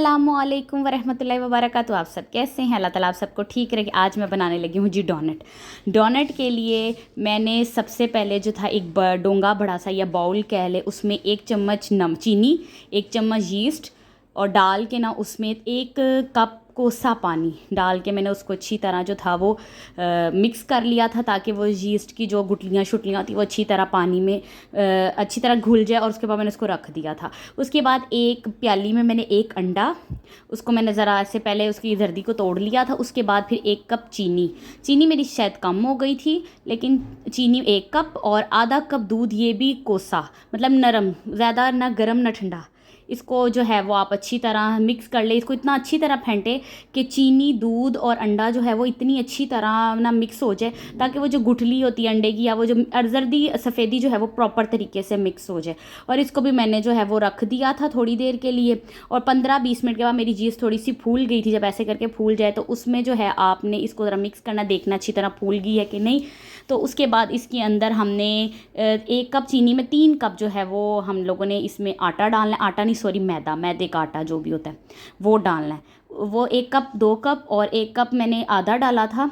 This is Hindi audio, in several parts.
अस्सलामुअलैकुम वरहमतुल्लाहि वबरकातुहू। आप सब कैसे हैं? अल्लाह ताला आप सबको ठीक रखे। आज मैं बनाने लगी हूँ जी डोनट के लिए मैंने सबसे पहले जो था एक डोंगा बड़ा सा या बाउल कह ले, उसमें 1 चम्मच चीनी, 1 चम्मच यीस्ट और डाल के ना उसमें 1 कप कोसा पानी डाल के मैंने उसको अच्छी तरह जो था वो मिक्स कर लिया था, ताकि वो यीस्ट की जो गुठलियाँ शुटलियाँ थी वो अच्छी तरह पानी में अच्छी तरह घुल जाए। और उसके बाद मैंने उसको रख दिया था। उसके बाद एक प्याली में मैंने 1 अंडा, उसको मैंने ज़रा से पहले उसकी जर्दी को तोड़ लिया था। उसके बाद फिर 1 कप चीनी मेरी शायद कम हो गई थी, लेकिन चीनी 1 कप और आधा कप दूध, ये भी कोसा मतलब नरम, ज़्यादा ना गर्म ना ठंडा। इसको जो है वो आप अच्छी तरह मिक्स कर ले। इसको इतना अच्छी तरह फेंटे कि चीनी, दूध और अंडा जो है वो इतनी अच्छी तरह ना मिक्स हो जाए, ताकि वो जो गुठली होती है अंडे की या वो जो जर्दी सफ़ेदी जो है वो प्रॉपर तरीके से मिक्स हो जाए। और इसको भी मैंने जो है वो रख दिया था थोड़ी देर के लिए। और 15-20 मिनट के बाद मेरी चीज़ थोड़ी सी फूल गई थी। जब ऐसे करके फूल जाए तो उसमें जो है आपने इसको ज़रा मिक्स करना, देखना अच्छी तरह फूल गई है कि नहीं। तो उसके बाद इसके अंदर हमने 1 कप चीनी में 3 कप जो है वो हम लोगों ने इसमें आटा डालना है। आटा नहीं, सॉरी, मैदे का आटा जो भी होता है वो डालना है। वो 1 कप, 2 कप और 1 कप मैंने आधा डाला था।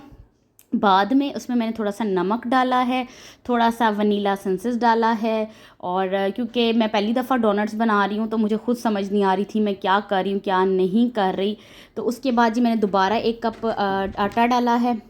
बाद में उसमें मैंने थोड़ा सा नमक डाला है, थोड़ा सा वनीला एसेंस डाला है। और क्योंकि मैं पहली दफ़ा डोनट्स बना रही हूँ तो मुझे खुद समझ नहीं आ रही थी मैं क्या कर रही हूँ क्या नहीं कर रही। तो उसके बाद जी मैंने दोबारा 1 कप आटा डाला है।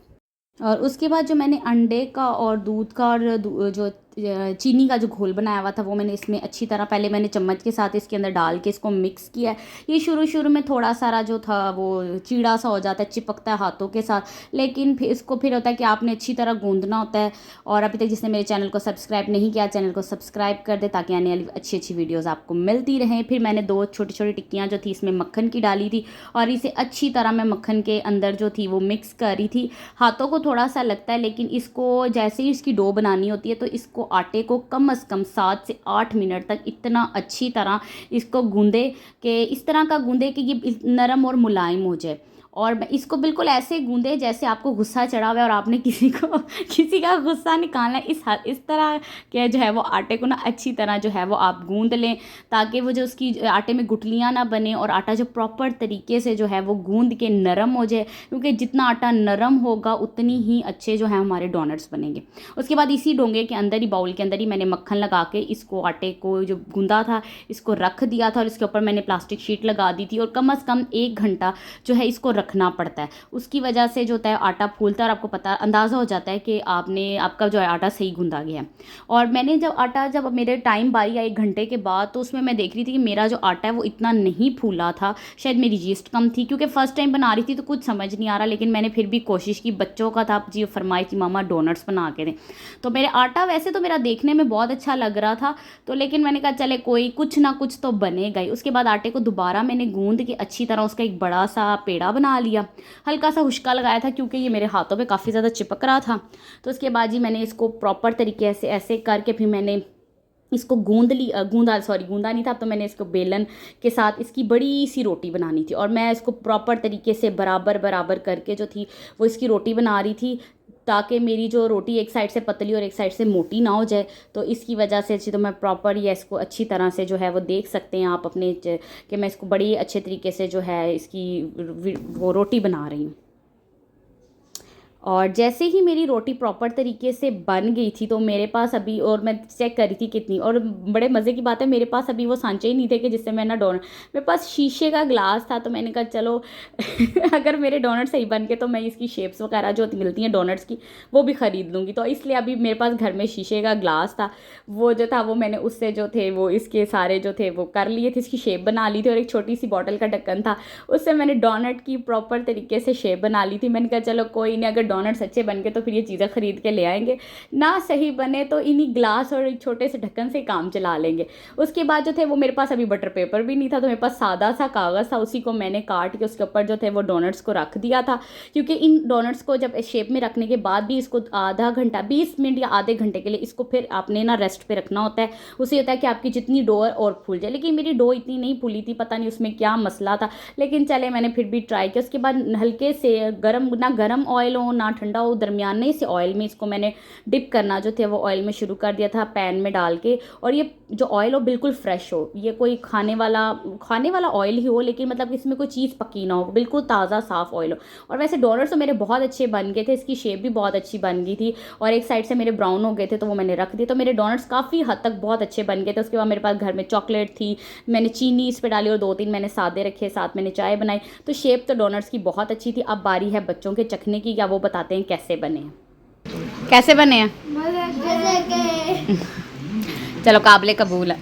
और उसके बाद जो मैंने अंडे का और दूध का और जो चीनी का जो घोल बनाया हुआ था वो मैंने इसमें अच्छी तरह पहले मैंने चम्मच के साथ इसके अंदर डाल के इसको मिक्स किया है। ये शुरू में थोड़ा सारा जो था वो चीड़ा सा हो जाता है, चिपकता है हाथों के साथ, लेकिन फिर इसको फिर होता है कि आपने अच्छी तरह गूंदना होता है। और अभी तक जिसने मेरे चैनल को सब्सक्राइब नहीं किया, चैनल को सब्सक्राइब कर दे ताकि आने वाली अच्छी अच्छी वीडियोज़ आपको मिलती रहें। फिर मैंने 2 छोटी छोटी टिक्कियाँ जो थी इसमें मक्खन की डाली थी और इसे अच्छी तरह मैं मक्खन के अंदर जो थी वो मिक्स कर रही थी। हाथों को थोड़ा सा लगता है, लेकिन इसको जैसे ही इसकी डो बनानी होती है तो इसको आटे को कम से कम 7 से 8 मिनट तक इतना अच्छी तरह इसको गूंदे कि इस तरह का गूंदे कि ये नरम और मुलायम हो जाए। और इसको बिल्कुल ऐसे गूंदे जैसे आपको गुस्सा चढ़ा हुआ है और आपने किसी का गुस्सा निकालना है। इस तरह के जो है वो आटे को ना अच्छी तरह जो है वो आप गूंद लें, ताकि वो जो उसकी आटे में गुठलियाँ ना बने और आटा जो प्रॉपर तरीके से जो है वो गूंद के नरम हो जाए। क्योंकि जितना आटा नरम होगा उतनी ही अच्छे जो है हमारे डोनट्स बनेंगे। उसके बाद इसी डोंगे के अंदर ही, बाउल के अंदर ही मैंने मक्खन लगा के इसको आटे को जो गूंदा था इसको रख दिया था। और इसके ऊपर मैंने प्लास्टिक शीट लगा दी थी। और कम से कम 1 घंटा जो है इसको रखना पड़ता है। उसकी वजह से जो होता है आटा फूलता है और आपको पता अंदाज़ा हो जाता है कि आपका जो है आटा सही गूंदा गया है। और मैंने जब मेरे टाइम बारी आई 1 घंटे के बाद, तो उसमें मैं देख रही थी कि मेरा जो आटा है वो इतना नहीं फूला था। शायद मेरी यीस्ट कम थी, क्योंकि फ़र्स्ट टाइम बना रही थी तो कुछ समझ नहीं आ रहा, लेकिन मैंने फिर भी कोशिश की। बच्चों का था जी, फरमाई कि मामा डोनट्स बना के दें। तो मेरे आटा वैसे तो मेरा देखने में बहुत अच्छा लग रहा था, तो लेकिन मैंने कहा चले कोई कुछ ना कुछ तो बनेगा ही। उसके बाद आटे को दोबारा मैंने गूंद के अच्छी तरह उसका एक बड़ा सा पेड़ा बना लिया। हल्का सा हुश्का लगाया था क्योंकि ये मेरे हाथों पे काफ़ी ज़्यादा चिपक रहा था। तो उसके बाद जी मैंने इसको प्रॉपर तरीके से ऐसे करके फिर मैंने इसको गूंदा नहीं था। तो मैंने इसको बेलन के साथ इसकी बड़ी सी रोटी बनानी थी और मैं इसको प्रॉपर तरीके से बराबर करके जो थी वो इसकी रोटी बना रही थी, ताकि मेरी जो रोटी एक साइड से पतली और एक साइड से मोटी ना हो जाए। तो इसकी वजह से तो मैं प्रॉपर ये इसको अच्छी तरह से जो है वो देख सकते हैं आप अपने कि मैं इसको बड़ी अच्छे तरीके से जो है इसकी वो रोटी बना रही हूँ। और जैसे ही मेरी रोटी प्रॉपर तरीके से बन गई थी तो मेरे पास अभी, और मैं चेक कर रही थी कितनी, और बड़े मज़े की बात है मेरे पास अभी वो सांचे ही नहीं थे कि जिससे मैं ना डोनट, मेरे पास शीशे का ग्लास था। तो मैंने कहा चलो अगर मेरे डोनट सही बन के तो मैं इसकी शेप्स वगैरह जो मिलती हैं डोनट्स की वो भी ख़रीद लूँगी। तो इसलिए अभी मेरे पास घर में शीशे का ग्लास था, वो जो था वो मैंने उससे जो थे वो इसके सारे जो थे वो कर लिए थे, इसकी शेप बना ली थी। और एक छोटी सी बॉटल का ढक्कन था, उससे मैंने डोनट की प्रॉपर तरीके से शेप बना ली थी। मैंने कहा चलो कोई नहीं, अगर डोनट्स अच्छे बन के तो फिर ये चीज़ें ख़रीद के ले आएंगे, ना सही बने तो इन्हीं ग्लास और एक छोटे से ढक्कन से काम चला लेंगे। उसके बाद जो थे वो मेरे पास अभी बटर पेपर भी नहीं था, तो मेरे पास सादा सा कागज़ था, उसी को मैंने काट के उसके ऊपर जो थे वो डोनट्स को रख दिया था। क्योंकि इन डोनट्स को जब शेप में रखने के बाद भी इसको आधा घंटा, 20 मिनट या आधे घंटे के लिए इसको फिर आपने ना रेस्ट पे रखना होता है। उससे होता है कि आपकी जितनी डो है और फूल जाए। लेकिन मेरी डो इतनी नहीं फूली थी, पता नहीं उसमें क्या मसला था, लेकिन चले मैंने फिर भी ट्राई किया। उसके बाद हल्के से ना गर्म ऑयल हो ना ठंडा हो, दरमियाने से ऑयल में इसको मैंने डिप करना जो थे वो ऑयल में शुरू कर दिया था, पैन में डाल के। और ये जो ऑयल हो बिल्कुल फ्रेश हो, ये कोई खाने वाला ऑयल ही हो, लेकिन मतलब इसमें कोई चीज़ पकी ना हो, बिल्कुल ताज़ा साफ़ ऑयल हो। और वैसे डोनट्स तो मेरे बहुत अच्छे बन गए थे, इसकी शेप भी बहुत अच्छी बन गई थी, और एक साइड से मेरे ब्राउन हो गए थे तो वो मैंने रख दिए। तो मेरे डोनट्स काफ़ी हद तक बहुत अच्छे बन गए थे। उसके बाद मेरे पास घर में चॉकलेट थी, मैंने चीनी इस पर डाली और 2-3 मैंने सादे रखे, साथ मैंने चाय बनाई। तो शेप तो डोनट्स की बहुत अच्छी थी। अब बारी है बच्चों के चखने की, क्या वो बताते हैं कैसे बने हैं। कैसे बने हैं? चलो काबिले कबूल है।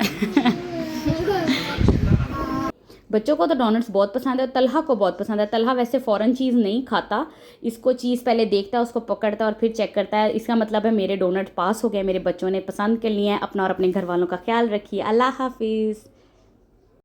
बच्चों को तो डोनट्स बहुत पसंद है और तलहा को बहुत पसंद है। तलहा वैसे फ़ौरन चीज़ नहीं खाता, इसको चीज़ पहले देखता है, उसको पकड़ता है और फिर चेक करता है। इसका मतलब है मेरे डोनट पास हो गए, मेरे बच्चों ने पसंद कर लिए हैं। अपना और अपने घर वालों का ख्याल रखिए। अल्लाह हाफिज़।